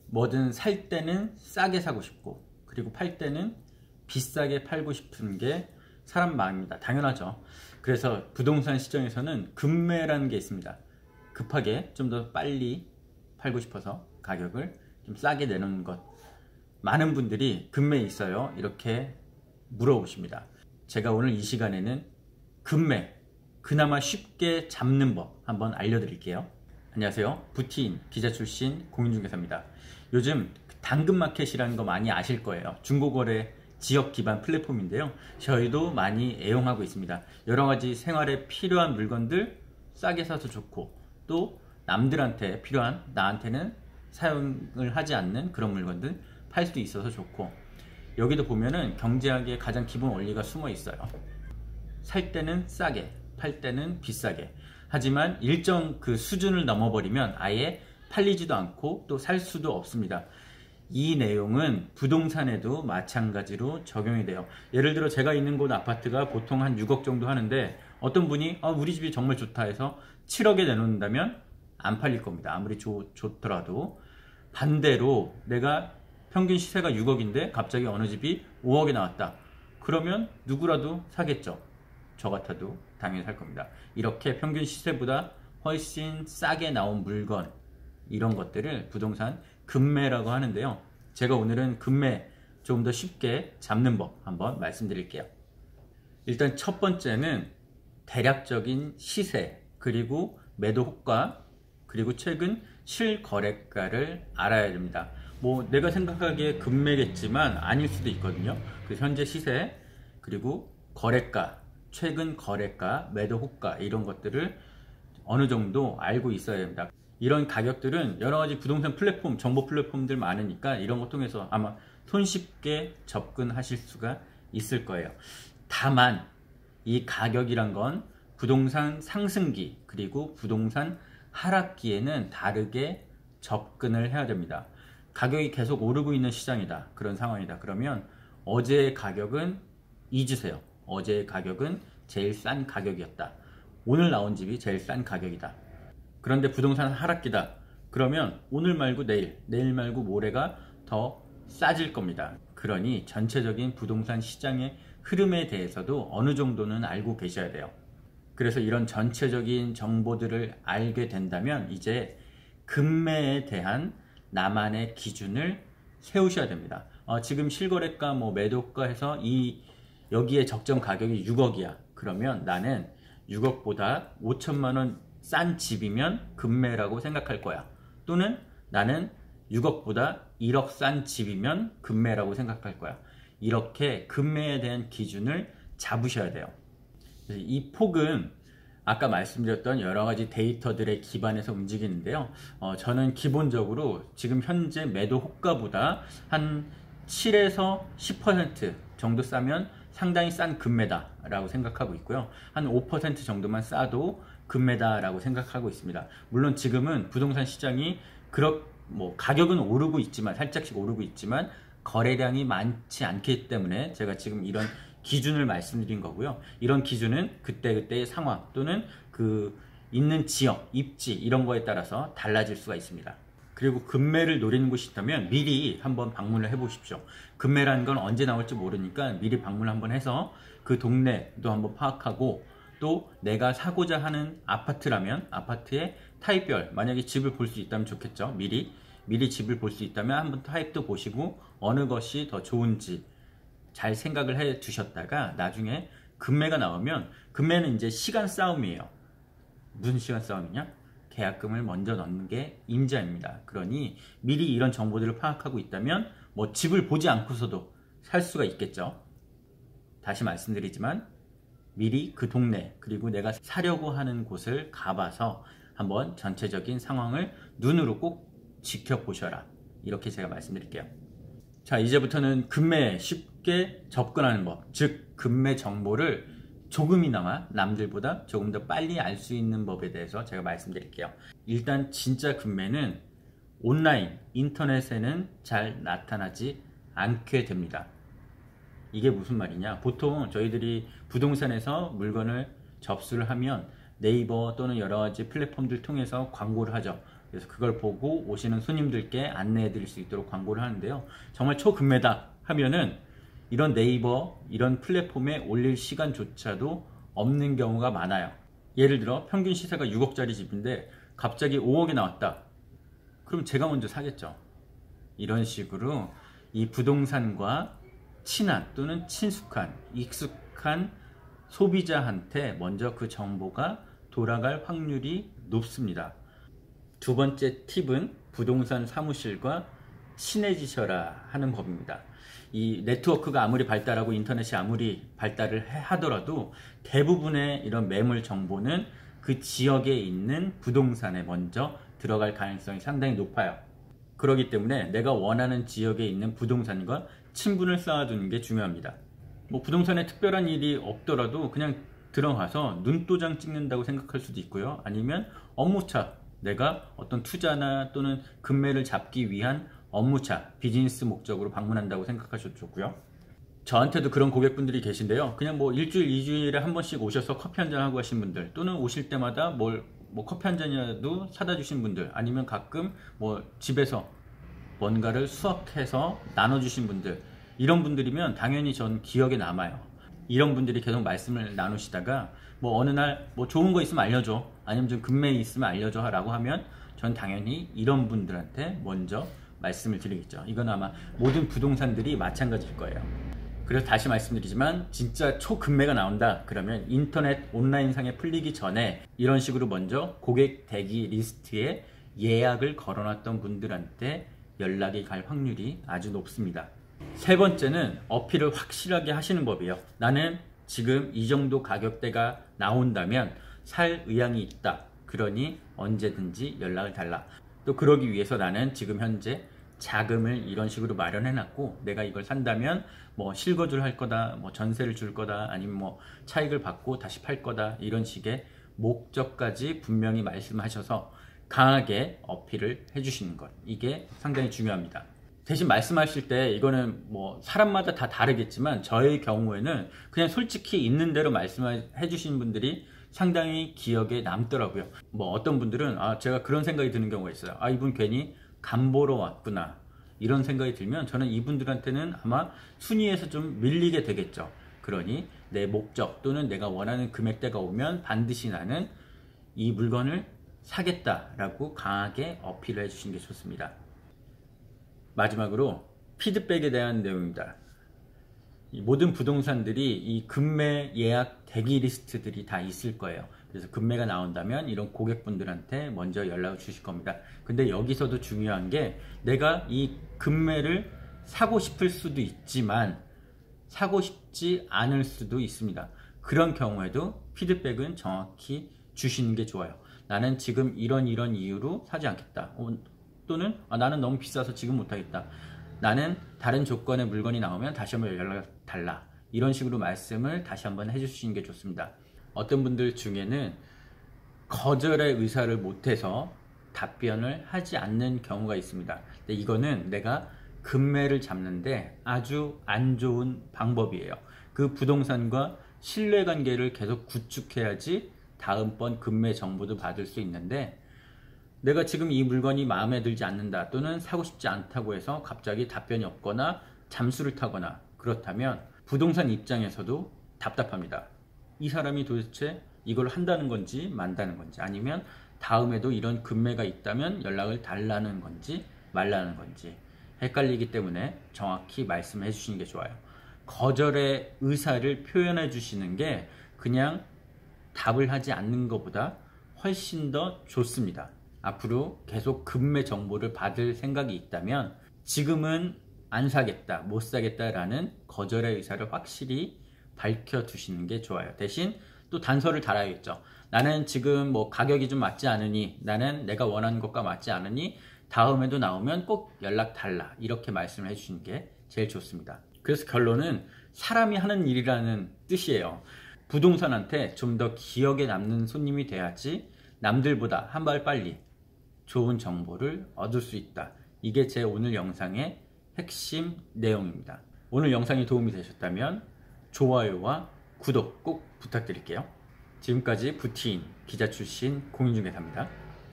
뭐든 살 때는 싸게 사고 싶고, 그리고 팔 때는 비싸게 팔고 싶은 게 사람 마음입니다. 당연하죠. 그래서 부동산 시장에서는 급매라는 게 있습니다. 급하게 좀 더 빨리 팔고 싶어서 가격을 좀 싸게 내놓는 것. 많은 분들이 급매 있어요? 이렇게 물어보십니다. 제가 오늘 이 시간에는 급매, 그나마 쉽게 잡는 법 한번 알려드릴게요. 안녕하세요. 부티인 기자 출신 공인중개사입니다. 요즘 당근마켓이라는 거 많이 아실 거예요. 중고거래 지역 기반 플랫폼인데요. 저희도 많이 애용하고 있습니다. 여러가지 생활에 필요한 물건들 싸게 사서 좋고, 또 남들한테 필요한, 나한테는 사용을 하지 않는 그런 물건들 팔 수도 있어서 좋고, 여기도 보면은 경제학의 가장 기본 원리가 숨어 있어요. 살 때는 싸게, 팔 때는 비싸게. 하지만 일정 그 수준을 넘어버리면 아예 팔리지도 않고 또 살 수도 없습니다. 이 내용은 부동산에도 마찬가지로 적용이 돼요. 예를 들어 제가 있는 곳 아파트가 보통 한 6억 정도 하는데, 어떤 분이 우리 집이 정말 좋다 해서 7억에 내놓는다면 안 팔릴 겁니다. 아무리 좋더라도. 반대로 내가 평균 시세가 6억인데 갑자기 어느 집이 5억에 나왔다. 그러면 누구라도 사겠죠. 저 같아도 당연히 살 겁니다. 이렇게 평균 시세보다 훨씬 싸게 나온 물건, 이런 것들을 부동산 급매라고 하는데요. 제가 오늘은 급매 좀 더 쉽게 잡는 법 한번 말씀드릴게요. 일단 첫 번째는 대략적인 시세, 그리고 매도 호가, 그리고 최근 실거래가를 알아야 됩니다. 뭐 내가 생각하기에 급매겠지만 아닐 수도 있거든요. 그래서 현재 시세, 그리고 거래가, 최근 거래가, 매도 호가, 이런 것들을 어느 정도 알고 있어야 됩니다. 이런 가격들은 여러가지 부동산 플랫폼, 정보 플랫폼들 많으니까 이런 거 통해서 아마 손쉽게 접근하실 수가 있을 거예요. 다만 이 가격이란 건 부동산 상승기, 그리고 부동산 하락기에는 다르게 접근을 해야 됩니다. 가격이 계속 오르고 있는 시장이다, 그런 상황이다. 그러면 어제의 가격은 잊으세요. 어제의 가격은 제일 싼 가격이었다. 오늘 나온 집이 제일 싼 가격이다. 그런데 부동산 하락기다. 그러면 오늘 말고 내일, 내일 말고 모레가 더 싸질 겁니다. 그러니 전체적인 부동산 시장의 흐름에 대해서도 어느 정도는 알고 계셔야 돼요. 그래서 이런 전체적인 정보들을 알게 된다면 이제 급매에 대한 나만의 기준을 세우셔야 됩니다. 지금 실거래가, 뭐 매도가 해서 여기에 적정 가격이 6억이야. 그러면 나는 6억보다 5천만 원 싼 집이면 급매라고 생각할 거야. 또는 나는 6억보다 1억 싼 집이면 급매라고 생각할 거야. 이렇게 급매에 대한 기준을 잡으셔야 돼요. 이 폭은 아까 말씀드렸던 여러가지 데이터들에 기반해서 움직이는데요. 저는 기본적으로 지금 현재 매도 호가보다 한 7에서 10% 정도 싸면 상당히 싼 급매다 라고 생각하고 있고요. 한 5% 정도만 싸도 급매다 라고 생각하고 있습니다. 물론 지금은 부동산 시장이 가격은 오르고 있지만, 살짝씩 오르고 있지만 거래량이 많지 않기 때문에 제가 지금 이런 기준을 말씀드린 거고요. 이런 기준은 그때그때의 상황, 또는 있는 지역, 입지, 이런 거에 따라서 달라질 수가 있습니다. 그리고 급매를 노리는 곳이 있다면 미리 한번 방문을 해 보십시오. 급매라는 건 언제 나올지 모르니까 미리 방문을 한번 해서 그 동네도 한번 파악하고, 또 내가 사고자 하는 아파트라면 아파트의 타입별, 만약에 집을 볼 수 있다면 좋겠죠. 미리 집을 볼 수 있다면 한번 타입도 보시고 어느 것이 더 좋은지 잘 생각을 해 두셨다가 나중에 급매가 나오면, 급매는 이제 시간 싸움이에요. 무슨 시간 싸움이냐? 계약금을 먼저 넣는 게 임자입니다. 그러니 미리 이런 정보들을 파악하고 있다면 뭐 집을 보지 않고서도 살 수가 있겠죠. 다시 말씀드리지만 미리 그 동네, 그리고 내가 사려고 하는 곳을 가봐서 한번 전체적인 상황을 눈으로 꼭 지켜보셔라. 이렇게 제가 말씀드릴게요. 자, 이제부터는 급매에 쉽게 접근하는 법, 즉 급매 정보를 조금이나마 남들보다 조금 더 빨리 알 수 있는 법에 대해서 제가 말씀드릴게요. 일단 진짜 급매는 온라인, 인터넷에는 잘 나타나지 않게 됩니다. 이게 무슨 말이냐? 보통 저희들이 부동산에서 물건을 접수를 하면 네이버 또는 여러가지 플랫폼들 통해서 광고를 하죠. 그래서 그걸 보고 오시는 손님들께 안내해 드릴 수 있도록 광고를 하는데요. 정말 초급매다 하면은 이런 네이버 이런 플랫폼에 올릴 시간조차도 없는 경우가 많아요. 예를 들어 평균 시세가 6억짜리 집인데 갑자기 5억이 나왔다. 그럼 제가 먼저 사겠죠. 이런 식으로 이 부동산과 친한 또는 친숙한 익숙한 소비자한테 먼저 그 정보가 돌아갈 확률이 높습니다. 두 번째 팁은 부동산 사무실과 친해지셔라 하는 법입니다. 이 네트워크가 아무리 발달하고 인터넷이 아무리 발달을 하더라도 대부분의 이런 매물 정보는 그 지역에 있는 부동산에 먼저 들어갈 가능성이 상당히 높아요. 그렇기 때문에 내가 원하는 지역에 있는 부동산과 친분을 쌓아두는 게 중요합니다. 뭐 부동산에 특별한 일이 없더라도 그냥 들어가서 눈도장 찍는다고 생각할 수도 있고요. 아니면 업무차, 내가 어떤 투자나 또는 금매를 잡기 위한 업무차, 비즈니스 목적으로 방문한다고 생각하셔도 좋고요. 저한테도 그런 고객분들이 계신데요. 그냥 뭐 일주일, 2주일에 한 번씩 오셔서 커피 한잔 하고 가신 분들, 또는 오실 때마다 뭐 커피 한 잔이라도 사다 주신 분들, 아니면 가끔 뭐 집에서 뭔가를 수확해서 나눠주신 분들, 이런 분들이면 당연히 전 기억에 남아요. 이런 분들이 계속 말씀을 나누시다가 뭐 어느 날 뭐 좋은 거 있으면 알려줘, 아니면 좀 금매 있으면 알려줘 라고 하면 전 당연히 이런 분들한테 먼저 말씀을 드리겠죠. 이건 아마 모든 부동산들이 마찬가지일 거예요. 그래서 다시 말씀드리지만 진짜 초금매가 나온다 그러면 인터넷 온라인상에 풀리기 전에 이런 식으로 먼저 고객 대기 리스트에 예약을 걸어놨던 분들한테 연락이 갈 확률이 아주 높습니다. 세 번째는 어필을 확실하게 하시는 법이에요. 나는 지금 이 정도 가격대가 나온다면 살 의향이 있다. 그러니 언제든지 연락을 달라. 또 그러기 위해서 나는 지금 현재 자금을 이런 식으로 마련해 놨고 내가 이걸 산다면 뭐 실거주를 할 거다, 뭐 전세를 줄 거다, 아니면 뭐 차익을 받고 다시 팔 거다, 이런 식의 목적까지 분명히 말씀하셔서 강하게 어필을 해주시는 것, 이게 상당히 중요합니다. 대신 말씀하실 때 이거는 뭐 사람마다 다 다르겠지만 저의 경우에는 그냥 솔직히 있는 대로 말씀해 주시는 분들이 상당히 기억에 남더라고요. 뭐 어떤 분들은 제가 그런 생각이 드는 경우가 있어요. 이분 괜히 간 보러 왔구나, 이런 생각이 들면 저는 이분들한테는 아마 순위에서 좀 밀리게 되겠죠. 그러니 내 목적 또는 내가 원하는 금액대가 오면 반드시 나는 이 물건을 사겠다라고 강하게 어필을 해주시는 게 좋습니다. 마지막으로 피드백에 대한 내용입니다. 이 모든 부동산들이 이 금매 예약 대기 리스트들이 다 있을 거예요. 그래서 금매가 나온다면 이런 고객분들한테 먼저 연락을 주실 겁니다. 근데 여기서도 중요한 게 내가 이 금매를 사고 싶을 수도 있지만 사고 싶지 않을 수도 있습니다. 그런 경우에도 피드백은 정확히 주시는 게 좋아요. 나는 지금 이런 이유로 사지 않겠다. 또는 나는 너무 비싸서 지금 못하겠다. 나는 다른 조건의 물건이 나오면 다시 한번 연락 달라. 이런 식으로 말씀을 다시 한번 해주시는 게 좋습니다. 어떤 분들 중에는 거절의 의사를 못해서 답변을 하지 않는 경우가 있습니다. 근데 이거는 내가 금매를 잡는데 아주 안 좋은 방법이에요. 그 부동산과 신뢰관계를 계속 구축해야지 다음번 금매 정보도 받을 수 있는데, 내가 지금 이 물건이 마음에 들지 않는다 또는 사고 싶지 않다고 해서 갑자기 답변이 없거나 잠수를 타거나 그렇다면 부동산 입장에서도 답답합니다. 이 사람이 도대체 이걸 한다는 건지 만다는 건지, 아니면 다음에도 이런 금매가 있다면 연락을 달라는 건지 말라는 건지 헷갈리기 때문에 정확히 말씀해 주시는 게 좋아요. 거절의 의사를 표현해 주시는 게 그냥 답을 하지 않는 것보다 훨씬 더 좋습니다. 앞으로 계속 금매 정보를 받을 생각이 있다면 지금은 안 사겠다, 못 사겠다라는 거절의 의사를 확실히 밝혀두시는 게 좋아요. 대신 또 단서를 달아야겠죠. 나는 지금 뭐 가격이 좀 맞지 않으니, 나는 내가 원하는 것과 맞지 않으니 다음에도 나오면 꼭 연락 달라, 이렇게 말씀을 해주시는 게 제일 좋습니다. 그래서 결론은 사람이 하는 일이라는 뜻이에요. 부동산한테 좀 더 기억에 남는 손님이 돼야지 남들보다 한 발 빨리 좋은 정보를 얻을 수 있다. 이게 제 오늘 영상의 핵심 내용입니다. 오늘 영상이 도움이 되셨다면 좋아요와 구독 꼭 부탁드릴게요. 지금까지 부티인 기자 출신 공인중개사입니다.